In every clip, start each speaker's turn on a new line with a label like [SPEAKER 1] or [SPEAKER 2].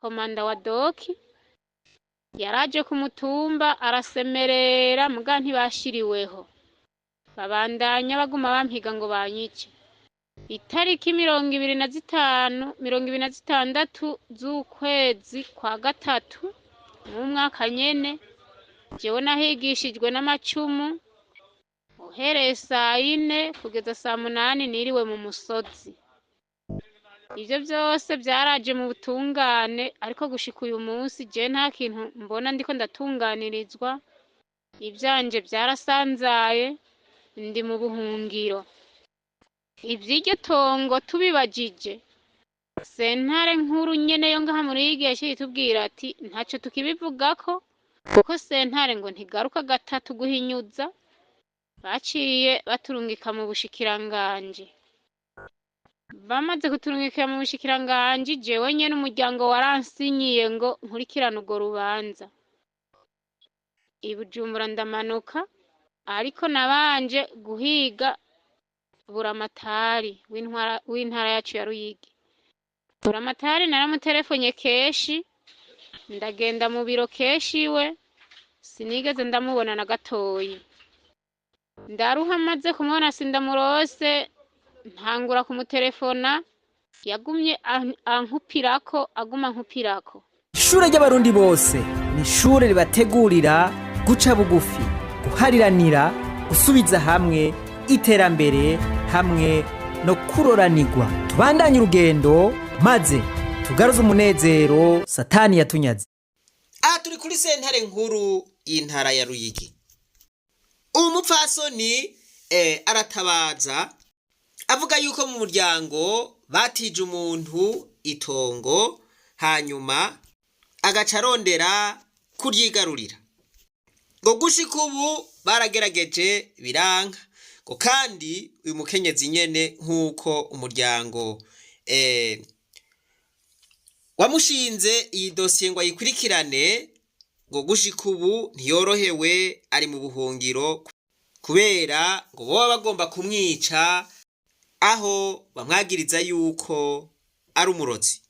[SPEAKER 1] komanda wa doki yaraje ku mutumba arasemerera muga ntibashiriweho, babandanya baguma bampiga ngo banyice. Itariki 26 z'ukwezi kwa gatatu mu mwaka nyene, jewe nahigishijwe n'amacumu uhereye saa 4 kugeza saa 8 niriwe mu musozi. Ivyo vyose vyaraje mu butungane, ariko gushika uyu munsi je nta kintu mbona ndiko ndatunganirizwa, ivyanje vyarasanzaye, ndi mu buhungiro. Ivy'iryo tongo tubibajije, sentare nkuru nyene yo ngaha muri Yigisha itubwira ati ntaco tukibivugako, kuko sentare ngo ntigaruka gatatu guhinyuza, baciye baturungika mu bushikiranganje. Bamaze kuturungikira mu bushikiranganje, jewe nyene umuryango waransinyiye ngo nkurikirane urwo rubanza. I Bujumbura ndamanuka, ariko nabanje guhiga buramatari w'intara yacu ya Ruyigi. Buramatari naramuterefonye keshi, ndagenda mu biro keshi iwe, sinigeze ndamubona na gatoyi. Ndaruha maze kumubona sindamurose, ntangura kumutelefona, yagumye aguma ankupirako.
[SPEAKER 2] Ishure ry'abarundi bose ni ishure ribategurira guca bugufi, guhariranira, gusubiza hamwe, iterambere hamwe no kuroranirwa. Tubandanye urugendo maze tugaruze umunezero Satani yatunyaze.
[SPEAKER 3] Turi kuri sentare nkuru y'intara ya Ruyigi. Umupfasoni aratabaza avuga yuko mu muryango batije umuntu itongo, hanyuma agaca arondera kuryigarurira. Ngo gushika ubu baragerageje biranka, ngo kandi uyu mukenyezi nyene nk'uko umuryango wamushinze iyi dosiye ngo ayikurikirane, ngo gushika ubu ntiyorohewe, ari mu buhungiro kubera ngo boba bagomba kumwica, aho bamwagiriza yuko ari umurozi.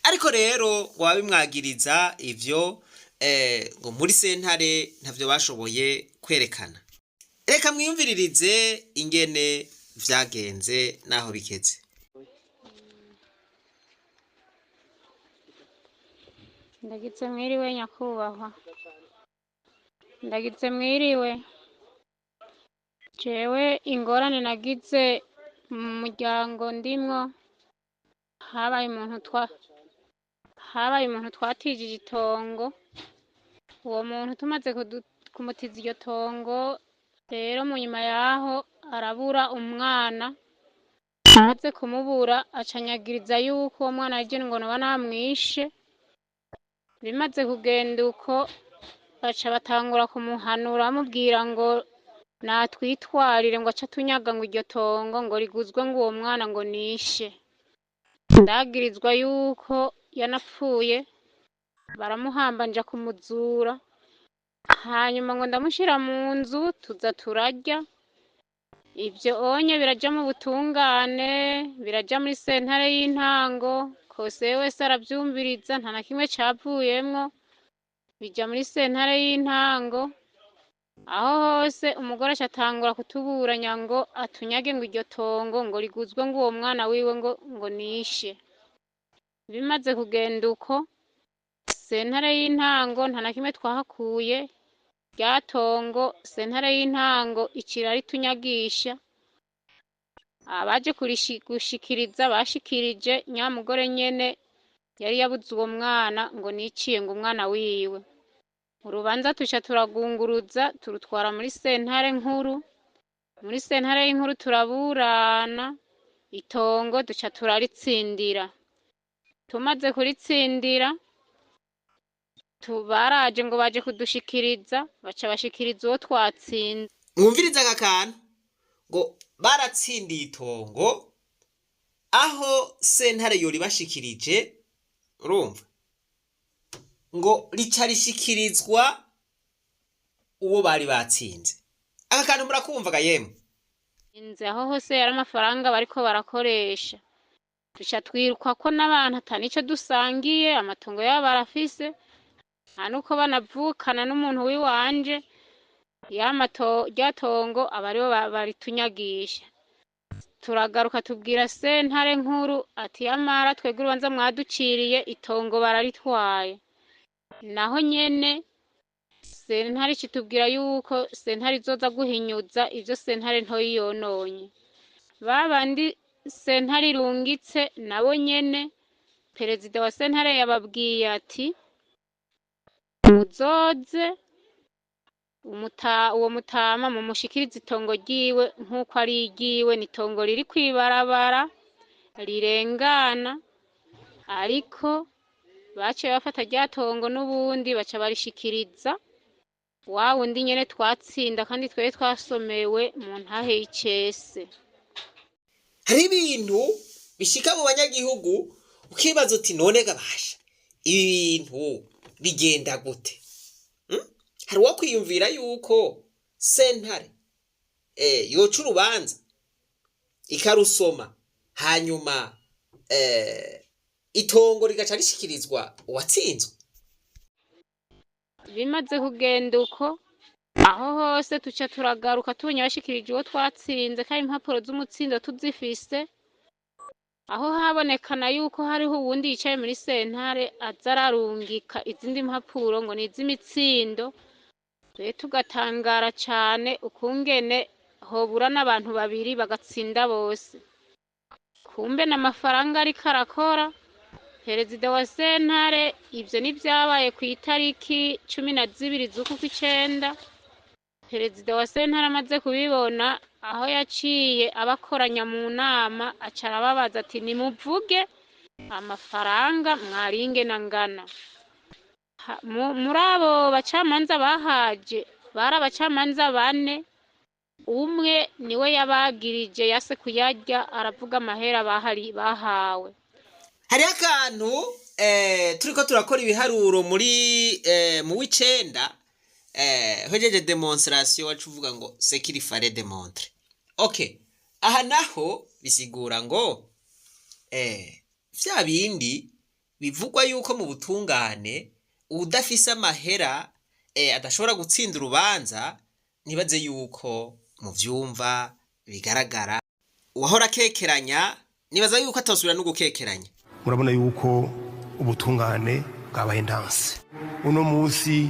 [SPEAKER 3] Ariko rero ngo babimwagiriza ivyo ngo muri sentare ntavyo bashoboye kwerekana. Reka mwiyumviririze ingene vyagenze naho bikeze.
[SPEAKER 1] Ndagitse mwiriwe nyakubahwa, ndagitse mwiriwe. Jewe ingorane nagize mu muryango ndimwo, habaye umuntu twatijije itongo. Uwo muntu tumaze kumutiza iryo tongo rero, mu nyuma yaho arabura umwana. Amaze kumubura acanyagiriza yuko uwo mwana aje ngo noba namwishe. Bimaze kugenda uko, baca batangura kumuhanura bamubwira ngo natwitwarire, ngo aca tunyaga ngo iryo tongo ngo riguzwe ngo uwo mwana ngo nishe. Ndagirizwa yuko yanapfuye, baramuhamba nja kumuzura, hanyuma ngo ndamushira mu nzu tuza turarya. Ivyo onye biraja mu butungane, biraja muri sentare y'intango, kose wese aravyumviriza, nta na kimwe cavuyemwo. Bija muri sentare y'intango, aho hose umugore acatangura kutuburanya ngo atunyage ngo iryo tongo ngo riguzwe ngo uwo mwana wiwe ngo nishe. Bimaze kugenda uko, sentare y'intango nta na kimwe twahakuye, rya tongo sentare y'intango icira ritunyagisha. Abaje gushikiriza bashikirije nyamugore nyene yari yabuze uwo mwana ngo niciye ngo umwana wiwe. Urubanza tuca turagunguruza turutwara muri sentare nkuru. Muri sentare y'inkuru turaburana, itongo duca turaritsindira. Tumaze kuritsindira, baraje ngo baje kudushikiriza, baca bashikiriza uwo twatsinze.
[SPEAKER 3] Mwumviriza aka kantu ngo baratsindiye itongo, aho sentare yori bashikirije, urumva ngo rica rishikirizwa uwo bari batsinze. Aka kantu murakumvaga yemwe?
[SPEAKER 1] Inze aho hose yari amafaranga bariko barakoresha. duca twiruka ko n'abantu atanico dusangiye, amatongo yabo barafise, nta nuko banavukana n'umuntu w'iwanje, rya tongo aba aribo baritunyagisha. Turagaruka tubwira sentare nkuru ati yamara twebwe urubanza mwaduciriye itongo bararitwaye. Naho nyene sentare ikitubwira yuko sentare izoza guhinyuza ivyo sentare ntoyi yononye. Babandi sentare irungitse nabo nyene perezida wa sentare yababwiye ati muzoze uwo mutama mumushikirize itongo ryiwe nk'uko ari iryiwe, ni itongo riri kwibarabara rirengana, ariko baciye bafata rya tongo n'ubundi baca barishikiriza wa wundi nyene twatsinda kandi twari twasomewe mu ntahe y'icese.
[SPEAKER 3] hari ibintu bishika mu banyagihugu ukibaza uti none gabasha ibi bintu bigenda gute? Hari uwo kwiyumvira yuko sentare yoca urubanza ikarusoma hanyuma itongo rigaca rishikirizwa uwatsinzwe.
[SPEAKER 1] Bimaze kugenda uko, aho hose tuca turagaruka tubonye bashikirije uwo twatsinze kandi impapuro z'umutsindo tuzifise, aho habonekana yuko hariho uwundi yicaye muri sentare aza ararungika izindi mpapuro ngo ni iz'imitsindo, twe tugatangara cane ukungene hobura n'abantu babiri bagatsinda bose. Kumbe n'amafaranga ariko arakora. Perezida wa sentare ivyo nivyabaye kw'itariki 12 z'uku kw'icenda. Perezida wa sentare amaze kubibona, aho yaciye abakoranya mu nama aca arababaza ati nimuvuge amafaranga mwaringe nangana. Muri abo bacamanza bahaje bari abacamanza 4, umwe niwe yabagirije yase kuyarya aravuga amahera bahawe.
[SPEAKER 3] Hari akantu turiko turakora ibiharuro muri mu w'icenda hojeje demonstration wacu uvuga ngo ce qu'il fallait démontrer. Okay, aha naho bisigura ngo vya bindi bivugwa yuko mu butungane udafise amahera adashobora gutsinda urubanza, nibaze yuko mu vyumva bigaragara uwahora kekeranya nibaza yuko atosubira no gukekeranya.
[SPEAKER 4] Murabona yuko ubutungane bwabaye ndanse. Uno munsi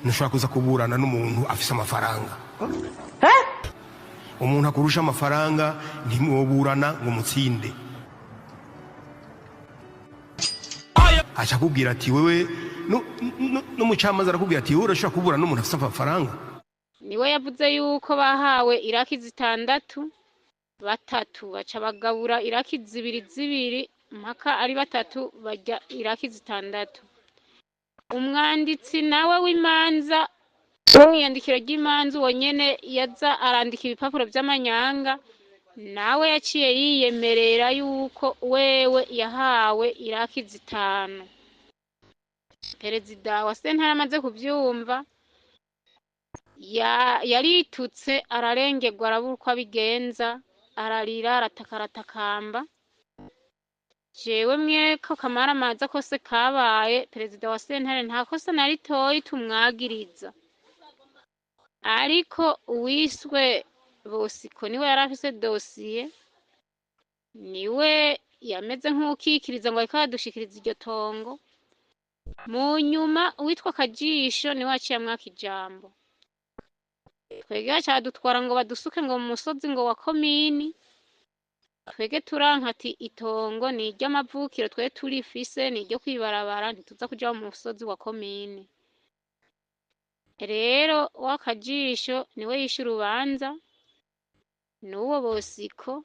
[SPEAKER 4] ntushobora kuza kuburana n'umuntu afise amafaranga. Umuntu akurusha amafaranga ntimwoburana ngo mutsinde. Acha kubwira ati wewe no mucamaza arakubwira ati wewe urashobora kuburana n'umuntu afise amafaranga.
[SPEAKER 1] Niwe yavuze yuko bahawe iraki 6, 3 baca bagabura iraki 2 mpaka ari 3 bajya iraki 6. Umwanditsi nawe w'imanza umwiyandikiro ry'imanza wonyene yaza arandika ibipapuro vy'amanyanga, nawe yaciye yiyemerera yuko wewe yahawe iraki 5. Perezida wa sentare amaze kuvyumva yaritutse ararengerwa arabura uko abigenza, ararira arataka. Jewe mweko kamara amaza kose kabaye perezida wa sentare nta kosa na ritoyi tumwagiriza, ariko uwiswe Bosiko niwe yarafise dosiye, niwe yameze nk'ukikiriza ngo ariko adushikiriza iryo tongo. Mu nyuma uwitwa Kajisho niwe aciye amwaka ijambo, twege cadutwara ngo badusuke ngo mu musozi ngo wa komini. Twege turanka ati itongo ni iry'amavukiro twe turifise, ni iryo kwibarabara, ntituza kuja mu musozi wa komini. Rero wakajisho niwe yishe urubanza, n'uwo Bosiko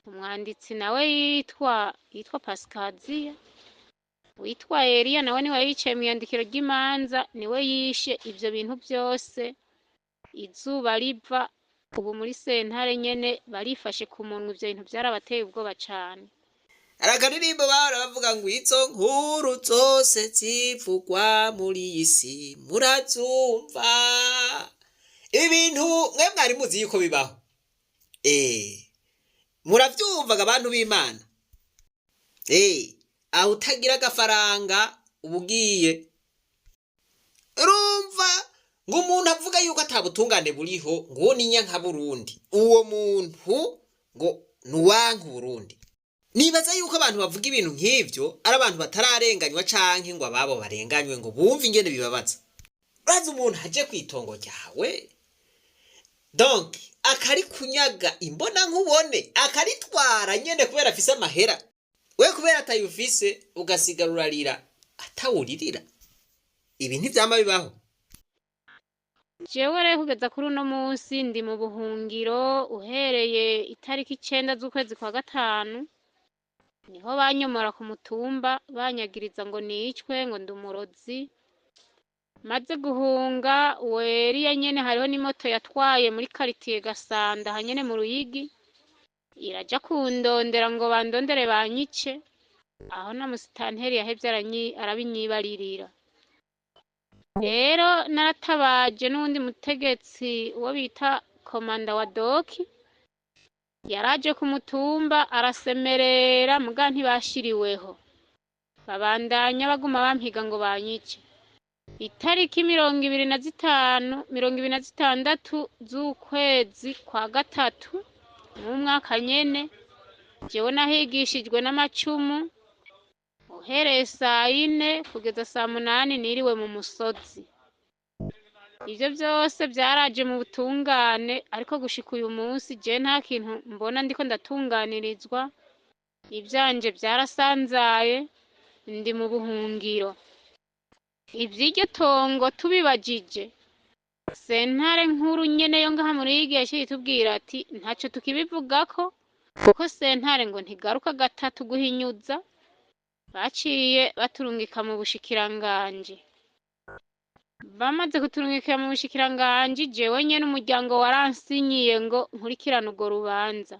[SPEAKER 1] umwanditsi nawe yitwa Pasikaziya, witwa Elia nawe niwe yicaye mu yandikiro ry'imanza, niwe yishe ivyo bintu byose. Izuba riva ubu muri sentare nyene barifashe ku munwa, ivyo bintu byarabateye ubwoba cane.
[SPEAKER 3] Arakaririmbo bahora bavuga ngo izo nkuru zose zivugwa muri iyi si murazumva. Ibintu mwe mwari muzi yuko bibaho, muravyumvaga abantu b'Imana. aho utagira agafaranga uba ugiye. urumva ngo umuntu avuga yuko atabutungane buriho ngo uwo ni nka Burundi, uwo muntu ngo nuwanka Burundi. Nibaza yuko abantu bavuga ibintu nk'ivyo ari abantu batararenganywa canke ngo ababo barenganywe ngo bumve ingene bibabaza. Urazi umuntu aje kwitongo ryawe donc akari kunyaga imbona nkubone akaritwara nyene kubera afise amahera, we kubera atayufise ugasigara urarira atawuririra. Ibi ntivyama bibaho.
[SPEAKER 1] jewe rero kugeza kuri uno munsi ndi mu buhungiro uhereye itariki 9 z'ukwezi kwa gatanu, niho banyomora ku mutumba banyagiriza ngo nicwe ngo ndi umurozi. Maze guhunga weriya nyene hariho n'imoto yatwaye muri quartier Gasanda hanyene mu Ruyigi, iraja kundondera ngo bandondere banyice, aho na musitanteri yahevye arabinyibaririra. Rero naratabaje n'undi mutegetsi uwo bita komanda wa Doki, yaraje ku mutumba arasemerera muga ntibashiriweho, babandanya baguma bampiga ngo banyice. Itariki 26 z'ukwezi kwa gatatu mu mwaka nyene, jewe nahigishijwe n'amacumu uhereye saa 4 kugeza saa 8 niriwe mu musozi. Ivyo vyose vyaraje mu butungane, ariko gushika uyu munsi je nta kintu mbona ndiko ndatunganirizwa. Ivyanje vyarasanzaye, ndi mu buhungiro. Ivy'iryo tongo tubibajije sentare nkuru nyene yo ngaha muri Ruyigi yaciye itubwira ati ntaco tukibivugako kuko sentare ngo ntigaruka gatatu guhinyuza. Baciye baturungika mu bushikiranganje. Bamaze kuturungika mu bushikiranganje, jewe nyene umuryango waransinyiye ngo nkurikirane urwo rubanza.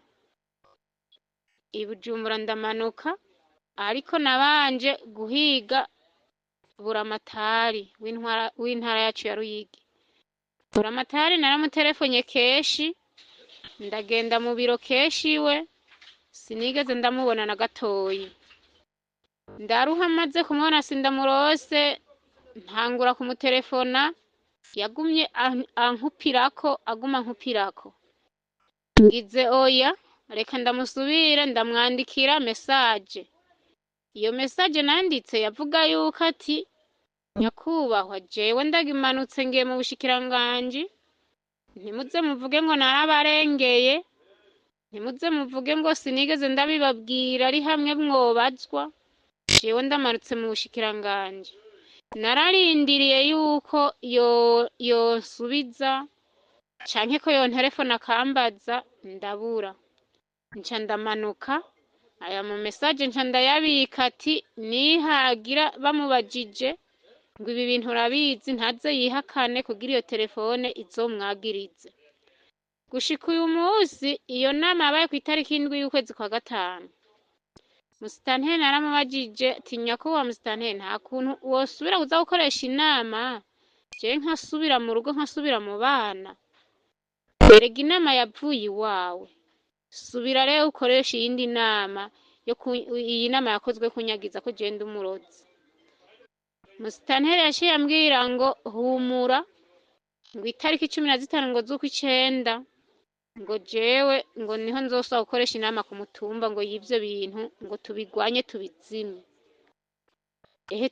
[SPEAKER 1] I Bujumbura ndamanuka, ariko nabanje guhiga buramatari w'intara yacu ya Ruyigi. Buramatari naramutelefone keshi, ndagenda mu biro keshi we, sinigeze ndamubona na gatoyi. Ndaruha maze kumubona sindamurose, ntangura kumutelefona, yagumye aguma nkupirako. Ngize oya, reka ndamusubire ndamwandikira message. Iyo message nanditse yavuga yuko ati nyakubahwa jewe ndagimanutse ngiye mu bushikiranganje, ntimuze muvuge ngo narabarengeye, ntimuze muvuge ngo sinigeze ndabibabwira ari hamwe mwobazwa. Jewe ndamanutse mu bushikiranganje, nararindiriye yuko yosubiza canke ko yontelefona akambaza, ndabura. Nca ndamanuka, aya mu message nca ndayabika ati nihagira bamubajije ngo ibi bintu urabizi ntaze yihakane kugira iyo telefone izomwagirize. Gushika uyu munsi iyo nama yabaye ku itariki 7 y'ukwezi kwa gatanu, musitanteri naramubajije ati nyakubahwa musitanteri, nta kuntu wosubira kuza gukoresha inama je nkasubira mu rugo nkasubira mu bana? Erega inama yavuye iwawe, subira rero ukoresha iyindi nama iyi nama yakozwe kunyagiza ko je ndi umurozi. Musitanteri yaciye ambwira ngo humura, ngo itariki 15 ngo z'ukwicenda ngo jewe ngo niho nzosaba gukoresha inama ku mutumba ngo y'ivyo bintu ngo tubigwanye tubizime.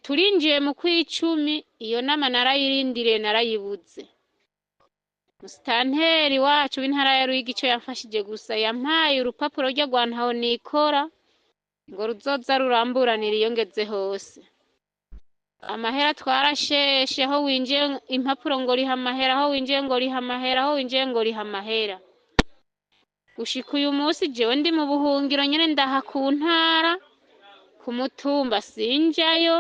[SPEAKER 1] Turinjiye mu kw'icumi, iyo nama narayirindiriye narayibuze. Musitanteri wacu w'intara ya Ruyigi ico yamfashije gusa yampaye urupapuro ryo gwantaho nikora ngo ruzoza ruramburanira iyo ngeze hose. Amahera twarasheshe, aho winjiye impapuro ngo riha amahera, aho winjiye ngo riha amahera, aho winjiye ngo riha amahera. Gushika uyu munsi jewe ndi mu buhungiro nyene ndaha ku ntara, ku mutumba sinjayo,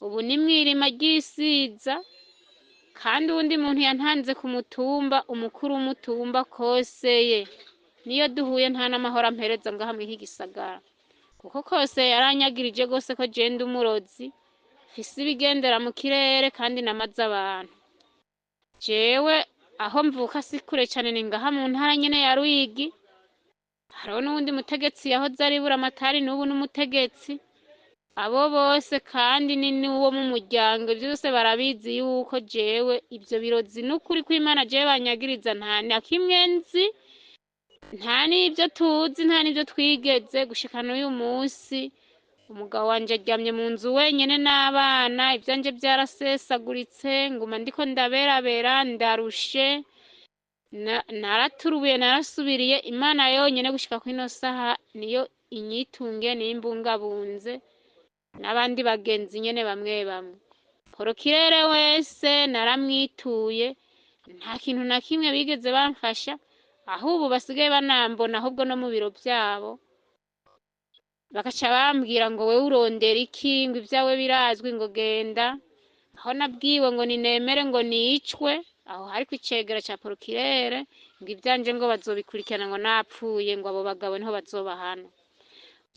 [SPEAKER 1] ubu ni mwirima ry'isiza, kandi undi muntu yantanze ku mutumba, umukuru w'umutumba koseye. Niyo duhuye nta n'amahoro ampereza ngaha mw'iki gisagara, kuko kose yaranyagirije gose ko je ndi umurozi, fise ibigendera mu kirere kandi namaze abantu. Jewe aho mvuka si kure cane, ni ngaha mu ntara nyene ya Ruyigi, hariho n'uwundi mutegetsi yahoze ari buramatari n'ubu n'umutegetsi, abo bose kandi ni n'uwo mu muryango, byose barabizi yuko jewe ibyo birozi n'ukuri kw'Imana jewe banyagiriza nta na kimwe nzi, nta n'ibyo tuzi, nta n'ibyo twigeze gushika n'uyu munsi. Umugabo wanje aryamye mu nzu wenyene n'abana, ivyanje byarasesaguritse, nguma ndiko ndaberabera ndarushe, naraturubuye narasubiriye. Imana yonyene gushika kw'ino saha niyo inyitunge n'imbungabunze, n'abandi bagenzi nyene bamwe bamwe. Porokirere wese naramwituye, nta kintu na kimwe bigeze bamfasha, aho ubu basigaye banambona ahubwo no mu biro byabo bagaca bambwira ngo wewe urondera iki, ngo ibyawe birazwi, ngo genda. Aho nabwiwe ngo ninemere ngo nicwe, aho hari ku icegera ca porokirere, ngo ivyanje ngo bazobikurikirana ngo napfuye, ngo abo bagabo niho bazobahana.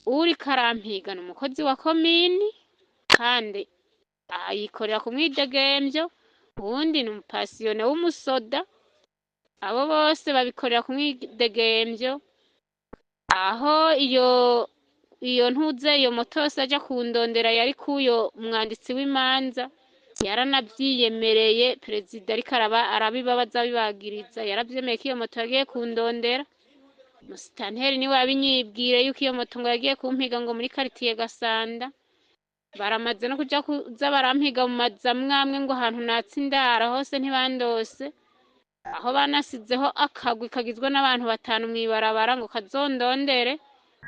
[SPEAKER 1] Uriko arampiga ni umukozi wa komini kandi ayikorera ku mwidegemvyo, uwundi ni umupasiyone w'umusoda, abo bose babikorera ku mwidegemvyo. Aho iyo ntuze iyo moto yose aja kundondera yari kuyo umwanditsi w'imanza, yaranavyiyemereye, perezida ariko arabibabaza bibagiriza, yaravyemeye ko iyo moto yagiye kundondera. Musitanteri niwe yabinyibwire yuko iyo moto ngo yagiye kumpiga ngo muri karitiye Gasanda. Baramaze no kuza barampiga mu mazu amwe ngo ahantu natsindara hose ntibandose, aho banasizeho akagwi kagizwe n'abantu 5 mw'ibarabara ngo kazondondere,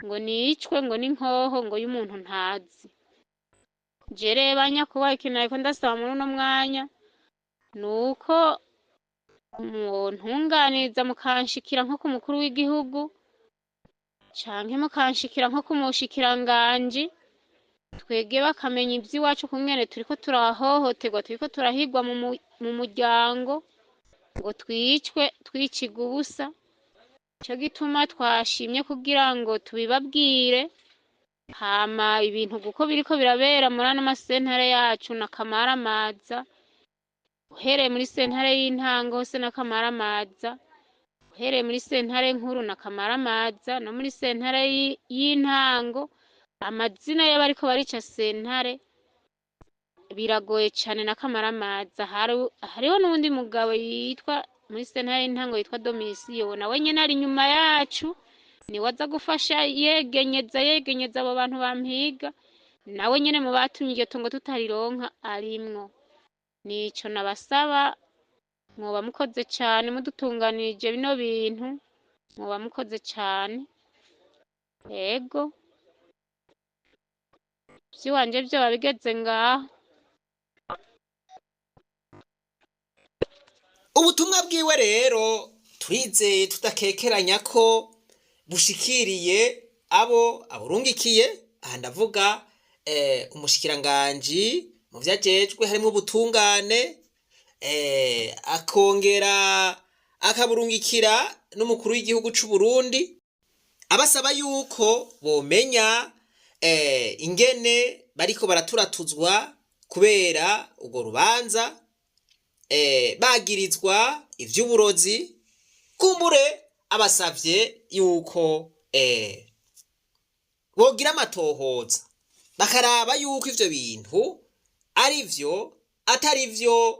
[SPEAKER 1] ngo nicwe, ngo n'inkoho ngo y'umuntu ntazi. Jereba nyakubaha ikintu ariko ndasaba muri uno mwanya nuko muntunganiza mukanshikira nko ku mukuru w'igihugu canke mukanshikira nko ku mushikiranganji, twege bakamenya ivy'iwacu kungene turiko turahohoterwa, turiko turahigwa mu muryango, ngo twicigwa ubusa. Ico gituma twashimye kugira ngo tubibabwire, hama ibintu kuko biriko birabera muri ano masentare yacu na kamaramaza, uhereye muri sentare y'intango hose na kamaramaza, uhereye muri sentare nkuru na kamaramaza, no muri sentare y'intango. Amazina y'abariko barica sentare biragoye cane na kamaramaza. Hariho n'undi mugabo yitwa muri sentare y'intango yitwa Domisiyo, nawe nyene ari inyuma yacu, niwe aza gufasha yegenyeza abo bantu bampiga, nawe nyene mu batumye iryo tongo tutarironka arimwo. Nico nabasaba, mwoba mukoze cane mudutunganirije bino bintu, mwoba mukoze cane. Ego vy'iwanje vyoba bigeze ngaho.
[SPEAKER 3] Ubutumwa bwiwe rero turizeye tudakekeranya ko bushikiriye abo aburungikiye. Aha ndavuga umushikiranganji mu vyajejwe harimo ubutungane, akongera akaburungikira n'umukuru w'igihugu c'u Burundi, abasaba yuko bomenya ingene bariko baraturatuzwa kubera urwo rubanza, bagirizwa ivy'uburozi. Kumbure abasavye yuko bogira amatohoza bakaraba yuko ivyo bintu ari vyo atari vyo,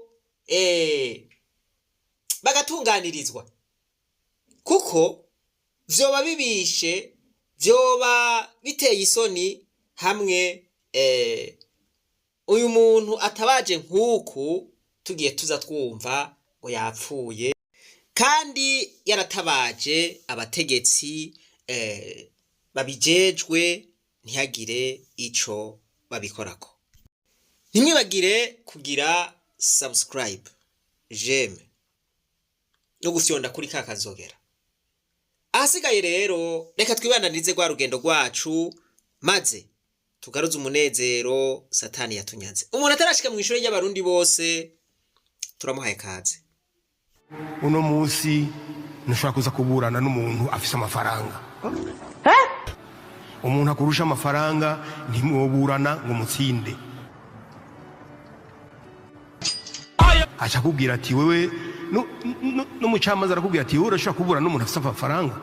[SPEAKER 3] bagatunganirizwa, kuko vyoba bibishe, vyoba biteye isoni hamwe uyu muntu atabaje nk'uku tugiye tuza twumva ngo yapfuye, kandi yaratabaje abategetsi babijejwe ntihagire ico babikorako. Ntimwibagire kugira subscribe, j'aime no gufyonda kuri ka kazogera. Ahasigaye rero reka twibandanize rwa rugendo rwacu, maze tugaruze umunezero Satani yatunyaze. Umuntu atarashika mu ishuri ry'abarundi bose turamuhaye kaze.
[SPEAKER 4] Uno munsi ntushobora kuza kuburana n'umuntu afise amafaranga. Umuntu akurusha amafaranga ntimwoburana ngo mutsinde. Acha kubwira ati wewe no mucamaza arakubwira ati wowe urashobora kuburana n'umuntu afise amafaranga.